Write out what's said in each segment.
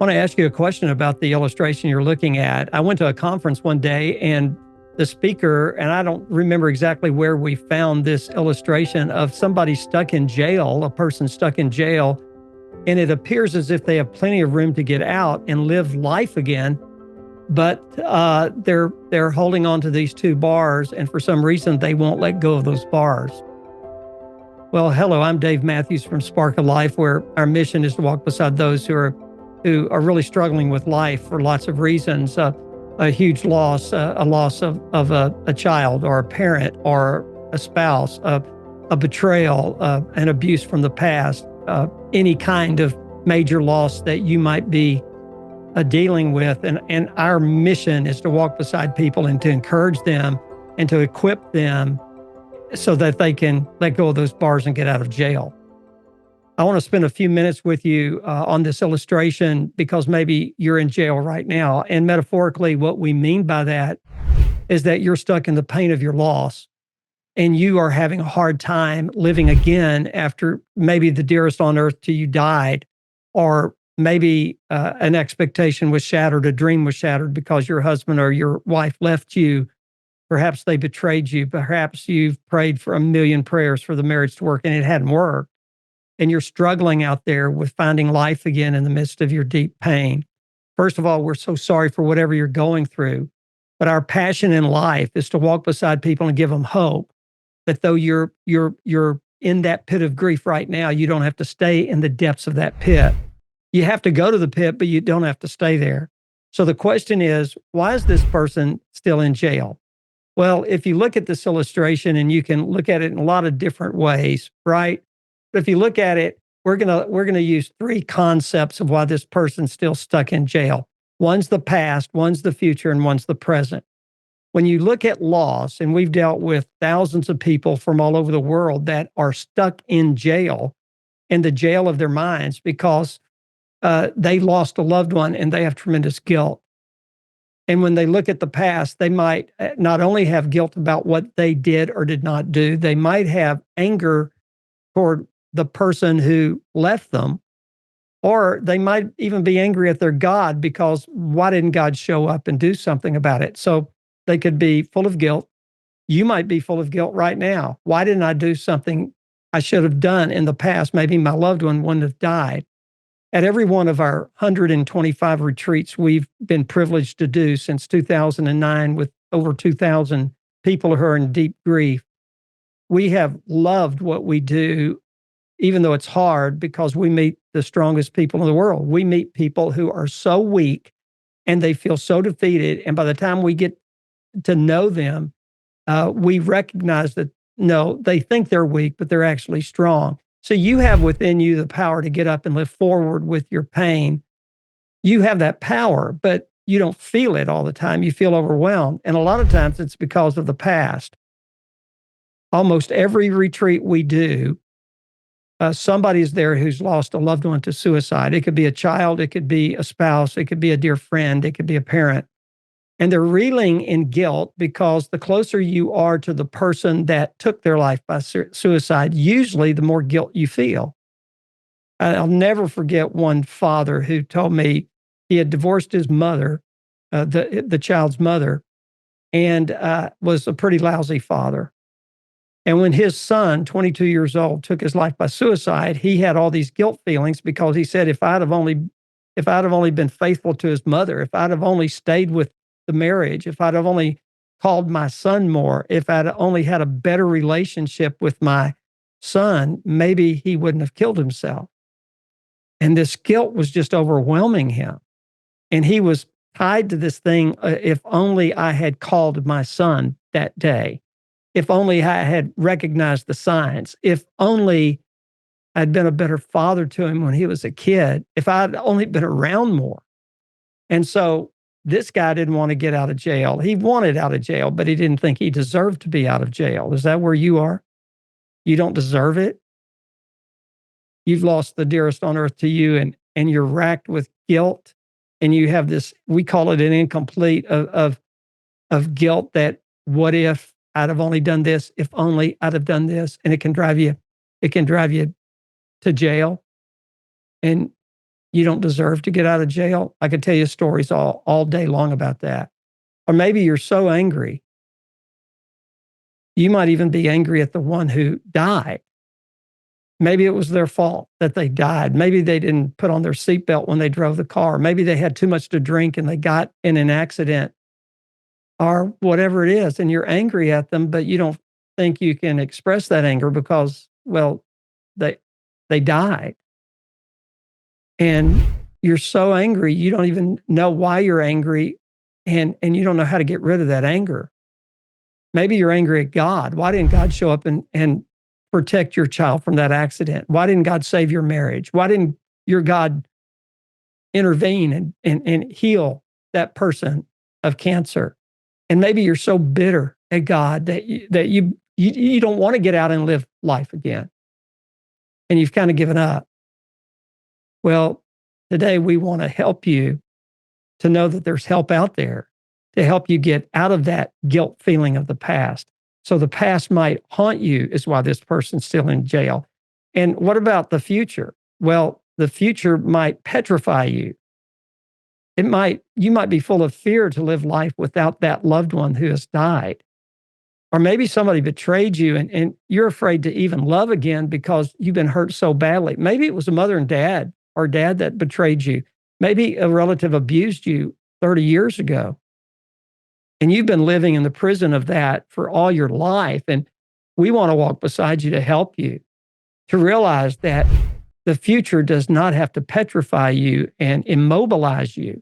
I want to ask you a question about the illustration you're looking at. I went to a conference one day and the speaker, and I don't remember exactly where we found this illustration of somebody stuck in jail, a person stuck in jail, and it appears as if they have plenty of room to get out and live life again, but they're holding on to these two bars, and for some reason they won't let go of those bars. Well, hello, I'm Dave Matthews from Spark of Life, where our mission is to walk beside those who are really struggling with life for lots of reasons. A huge loss, a loss of a child or a parent or a spouse, a betrayal, an abuse from the past, any kind of major loss that you might be dealing with. And our mission is to walk beside people and to encourage them and to equip them so that they can let go of those bars and get out of jail. I want to spend a few minutes with you on this illustration because maybe you're in jail right now. And metaphorically, what we mean by that is that you're stuck in the pain of your loss and you are having a hard time living again after maybe the dearest on earth to you died, or maybe an expectation was shattered, a dream was shattered because your husband or your wife left you. Perhaps they betrayed you. Perhaps you've prayed for a million prayers for the marriage to work and it hadn't worked. And you're struggling out there with finding life again in the midst of your deep pain. First of all, we're so sorry for whatever you're going through. But our passion in life is to walk beside people and give them hope that though you're in that pit of grief right now, you don't have to stay in the depths of that pit. You have to go to the pit, but you don't have to stay there. So the question is, why is this person still in jail? Well, if you look at this illustration, and you can look at it in a lot of different ways, right? But if you look at it, we're gonna use three concepts of why this person's still stuck in jail. One's the past, one's the future, and one's the present. When you look at loss, and we've dealt with thousands of people from all over the world that are stuck in jail, in the jail of their minds, because they lost a loved one and they have tremendous guilt. And when they look at the past, they might not only have guilt about what they did or did not do, they might have anger toward the person who left them, or they might even be angry at their God because why didn't God show up and do something about it? So they could be full of guilt. You might be full of guilt right now. Why didn't I do something I should have done in the past? Maybe my loved one wouldn't have died. At every one of our 125 retreats we've been privileged to do since 2009 with over 2,000 people who are in deep grief, we have loved what we do, even though it's hard, because we meet the strongest people in the world. We meet people who are so weak and they feel so defeated. And by the time we get to know them, we recognize that, no, they think they're weak, but they're actually strong. So you have within you the power to get up and live forward with your pain. You have that power, but you don't feel it all the time. You feel overwhelmed. And a lot of times it's because of the past. Almost every retreat we do, somebody's there who's lost a loved one to suicide. It could be a child, it could be a spouse, it could be a dear friend, it could be a parent. And they're reeling in guilt because the closer you are to the person that took their life by suicide, usually the more guilt you feel. I'll never forget one father who told me he had divorced his mother, the child's mother, and was a pretty lousy father. And when his son, 22 years old, took his life by suicide, he had all these guilt feelings because he said, if I'd have only been faithful to his mother, if I'd have only stayed with the marriage, if I'd have only called my son more, if I'd only had a better relationship with my son, maybe he wouldn't have killed himself. And this guilt was just overwhelming him. And he was tied to this thing, if only I had called my son that day, if only I had recognized the signs, if only I'd been a better father to him when he was a kid, if I'd only been around more. And so this guy didn't want to get out of jail. He wanted out of jail, but he didn't think he deserved to be out of jail. Is that where you are? You don't deserve it? You've lost the dearest on earth to you, and you're racked with guilt, and you have this, we call it an incomplete of guilt that, what if I'd have only done this, if only I'd have done this, and it can drive you to jail. And you don't deserve to get out of jail. I could tell you stories all day long about that. Or maybe you're so angry, you might even be angry at the one who died. Maybe it was their fault that they died. Maybe they didn't put on their seatbelt when they drove the car. Maybe they had too much to drink and they got in an accident or whatever it is. And you're angry at them, but you don't think you can express that anger because, well, they died. And you're so angry, you don't even know why you're angry and you don't know how to get rid of that anger. Maybe you're angry at God. Why didn't God show up and protect your child from that accident? Why didn't God save your marriage? Why didn't your God intervene and heal that person of cancer? And maybe you're so bitter at God that you don't want to get out and live life again. And you've kind of given up. Well, today we want to help you to know that there's help out there to help you get out of that guilt feeling of the past. So the past might haunt you is why this person's still in jail. And what about the future? Well, the future might petrify you. You might be full of fear to live life without that loved one who has died. Or maybe somebody betrayed you and you're afraid to even love again because you've been hurt so badly. Maybe it was a mother and dad or dad that betrayed you. Maybe a relative abused you 30 years ago. And you've been living in the prison of that for all your life. And we want to walk beside you to help you to realize that the future does not have to petrify you and immobilize you.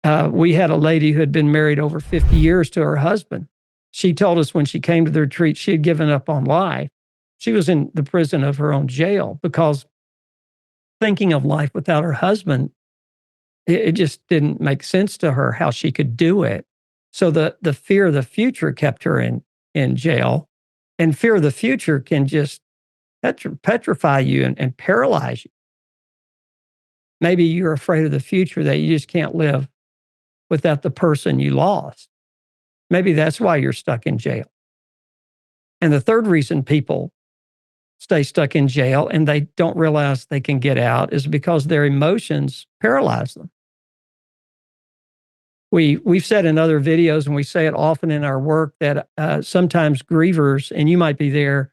We had a lady who had been married over 50 years to her husband. She told us when she came to the retreat, she had given up on life. She was in the prison of her own jail because thinking of life without her husband, it just didn't make sense to her how she could do it. So the fear of the future kept her in jail. And fear of the future can just petrify you and paralyze you. Maybe you're afraid of the future that you just can't live without the person you lost. Maybe that's why you're stuck in jail. And the third reason people stay stuck in jail and they don't realize they can get out is because their emotions paralyze them. We've said in other videos, and we say it often in our work, that sometimes grievers, and you might be there,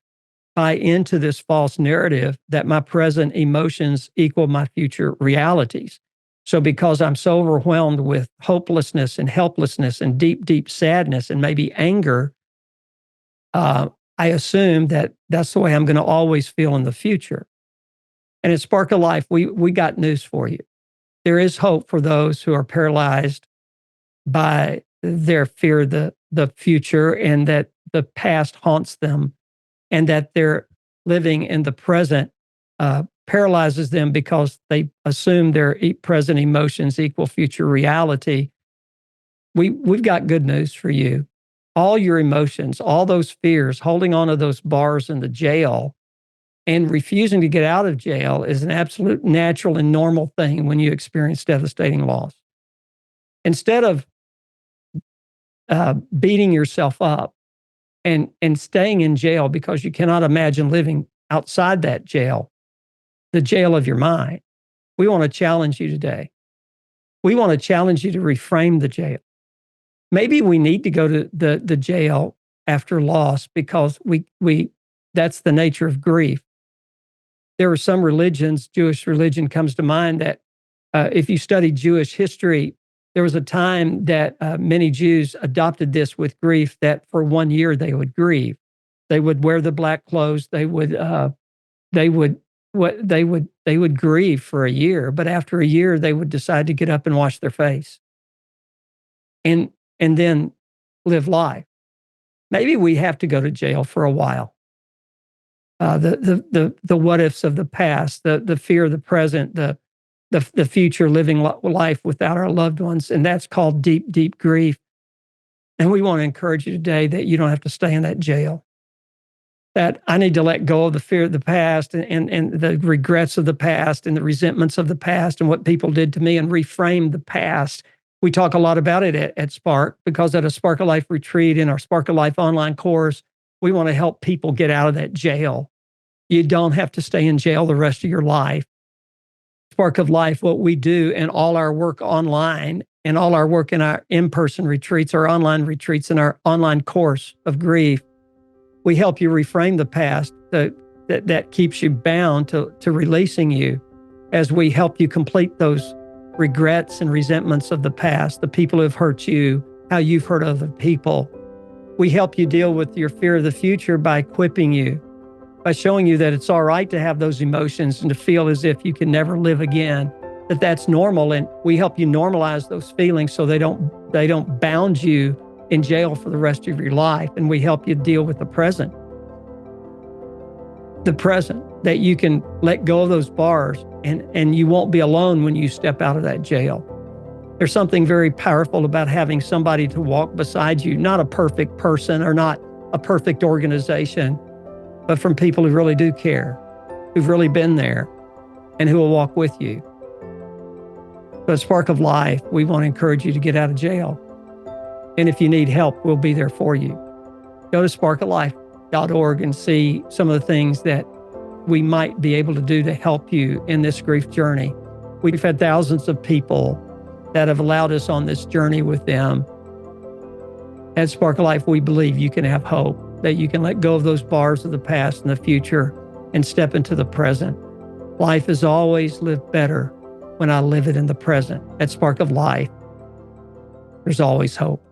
buy into this false narrative that my present emotions equal my future realities. So because I'm so overwhelmed with hopelessness and helplessness and deep, deep sadness and maybe anger, I assume that that's the way I'm going to always feel in the future. And at Spark of Life, we got news for you. There is hope for those who are paralyzed by their fear of the future and that the past haunts them and that they're living in the present paralyzes them because they assume their present emotions equal future reality. We've got good news for you. All your emotions, all those fears, holding on to those bars in the jail and refusing to get out of jail is an absolute natural and normal thing when you experience devastating loss. Instead of beating yourself up and staying in jail because you cannot imagine living outside that jail, the jail of your mind, we want to challenge you today. We want to challenge you to reframe the jail. Maybe we need to go to the jail after loss because that's the nature of grief. There are some religions, Jewish religion comes to mind, that if you study Jewish history, there was a time that many Jews adopted this with grief, that for 1 year they would grieve. They would wear the black clothes. They would grieve for a year, but after a year they would decide to get up and wash their face, and then live life. Maybe we have to go to jail for a while. The what ifs of the past, the fear of the present, the future, living life without our loved ones, and that's called deep, deep grief. And we want to encourage you today that you don't have to stay in that jail. That I need to let go of the fear of the past and the regrets of the past and the resentments of the past and what people did to me and reframe the past. We talk a lot about it at Spark because at a Spark of Life retreat in our Spark of Life online course, we want to help people get out of that jail. You don't have to stay in jail the rest of your life. Spark of Life, what we do in all our work online and all our work in our in-person retreats, our online retreats, and our online course of grief, we help you reframe the past that keeps you bound to releasing you, as we help you complete those regrets and resentments of the past, the people who have hurt you, how you've hurt other people. We help you deal with your fear of the future by equipping you, by showing you that it's all right to have those emotions and to feel as if you can never live again, that that's normal. And we help you normalize those feelings so they don't bound you in jail for the rest of your life. And we help you deal with the present, that you can let go of those bars and you won't be alone when you step out of that jail. There's something very powerful about having somebody to walk beside you, not a perfect person or not a perfect organization, but from people who really do care, who've really been there, and who will walk with you. So at Spark of Life, we want to encourage you to get out of jail. And if you need help, we'll be there for you. Go to sparkoflife.org and see some of the things that we might be able to do to help you in this grief journey. We've had thousands of people that have allowed us on this journey with them. At Spark of Life, we believe you can have hope, that you can let go of those bars of the past and the future and step into the present. Life has always lived better when I live it in the present. At Spark of Life, there's always hope.